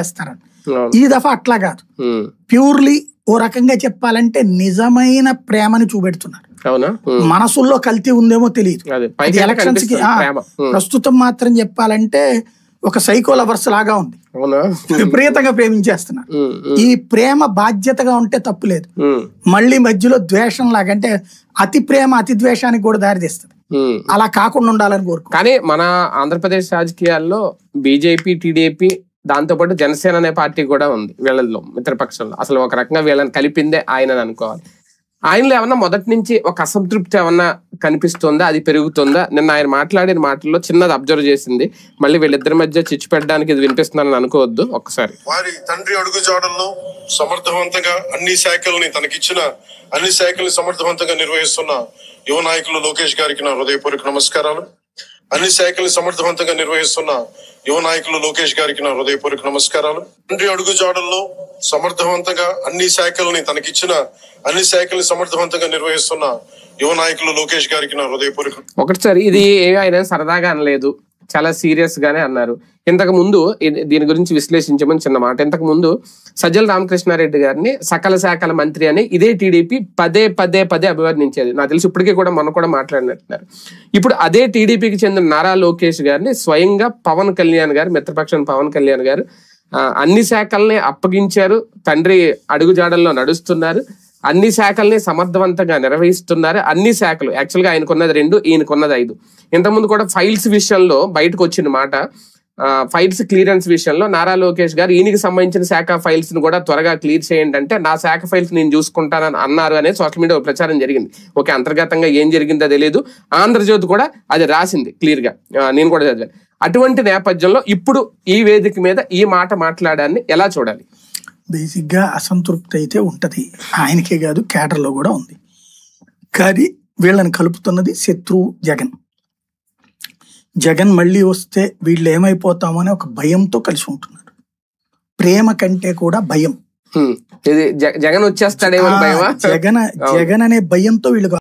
చేస్తారని. ఈ దఫా అట్లా కాదు, ప్యూర్లీ ఓ రకంగా చెప్పాలంటే నిజమైన ప్రేమని చూపెడుతున్నారు. మనసుల్లో కల్తీ ఉందేమో తెలియదు. ఎలక్షన్స్ కి ప్రస్తుతం మాత్రం చెప్పాలంటే ఒక సైకో లవర్స్ లాగా ఉంది, విపరీతంగా ప్రేమించేస్తున్నారు. ఈ ప్రేమ బాధ్యతగా ఉంటే తప్పు లేదు, మళ్ళీ మధ్యలో ద్వేషం లాగా అంటే అతి ప్రేమ అతి ద్వేషానికి కూడా దారితీస్తుంది. అలా కాకుండా ఉండాలని కోరుకో. కానీ మన ఆంధ్రప్రదేశ్ రాజకీయాల్లో బీజేపీ, టీడీపీ, దాంతో పాటు జనసేన అనే పార్టీ కూడా ఉంది వీళ్ళల్లో, మిత్రపక్షంలో. అసలు ఒక రకంగా వీళ్ళని కలిపిందే ఆయన అనుకోవాలి. ఆయనలో ఏమన్నా మొదటి నుంచి ఒక అసంతృప్తి ఏమన్నా కనిపిస్తుందా, అది పెరుగుతుందా? నిన్న ఆయన మాట్లాడిన మాటల్లో చిన్నది అబ్జర్వ్ చేసింది. మళ్ళీ వీళ్ళిద్దరి మధ్య చిచ్చు పెట్టడానికి ఇది వినిపిస్తున్నానని అనుకోవద్దు. ఒక్కసారి వారి తండ్రి అడుగు జాడల్లో సమర్థవంతంగా అన్ని శాఖల్ని సమర్థవంతంగా నిర్వహిస్తున్న యువ నాయకులు లోకేష్ గారికి నా హృదయపూర్వక నమస్కారాలు. అన్ని శాఖల్ని సమర్థవంతంగా నిర్వహిస్తున్న యువ నాయకులు లోకేష్ గారికి నా హృదయపూర్వక నమస్కారాలు. తండ్రి అడుగు జాడల్లో సమర్థవంతంగా అన్ని శాఖల్ని సమర్థవంతంగా నిర్వహిస్తున్న యువ నాయకులు లోకేష్ గారికి నా హృదయపూర్వక. ఒకటిసారి ఇది ఆయన సరదాగా అనలేదు, చాలా సీరియస్ గానే అన్నారు. ఇంతకు ముందు దీని గురించి విశ్లేషించమని చిన్న మాట. ఇంతకు ముందు సజ్జల రామకృష్ణారెడ్డి గారిని సకల శాఖల మంత్రి అని ఇదే టీడీపీ పదే అభివర్ణించేది. నాకు తెలిసి ఇప్పటికీ కూడా మొన్న కూడా మాట్లాడినట్టున్నారు. ఇప్పుడు అదే టీడీపీకి చెందిన నారా లోకేష్ గారిని స్వయంగా పవన్ కళ్యాణ్ గారు, మిత్రపక్షం పవన్ కళ్యాణ్ గారు అన్ని శాఖల్ని అప్పగించారు, తండ్రి అడుగుజాడల్లో నడుస్తున్నారు, అన్ని శాఖల్ని సమర్థవంతంగా నిర్వహిస్తున్నారు. అన్ని శాఖలు యాక్చువల్గా ఆయనకున్నది 2, ఈయనకున్నది 5. ఇంతకుముందు కూడా ఫైల్స్ విషయంలో బయటకు వచ్చిన మాట, ఫైల్స్ క్లియరెన్స్ విషయంలో నారా లోకేష్ గారు ఈయనకి సంబంధించిన శాఖ ఫైల్స్ ని కూడా త్వరగా క్లియర్ చేయండి అంటే నా శాఖ ఫైల్స్ నేను చూసుకుంటానని అన్నారు అనేది సోషల్ మీడియా ప్రచారం జరిగింది. ఓకే, అంతర్గతంగా ఏం జరిగిందో తెలియదు, ఆంధ్రజ్యోతి కూడా అది రాసింది క్లియర్ గా, నేను కూడా చదివాను. అటువంటి నేపథ్యంలో ఇప్పుడు ఈ వేదిక మీద ఈ మాట మాట్లాడాన్ని ఎలా చూడాలి? బేసిక్ గా అసంతృప్తి అయితే ఉంటది, ఆయనకే కాదు కేడర్లో కూడా ఉంది. కానీ వీళ్ళని కలుపుతున్నది శత్రువు జగన్ మళ్ళీ వస్తే వీళ్ళు ఏమైపోతామో అనే ఒక భయంతో కలిసి ఉంటున్నారు. ప్రేమ కంటే కూడా భయం, జగన్ వచ్చేస్తాడేమో, జగన్ అనే భయంతో వీళ్ళు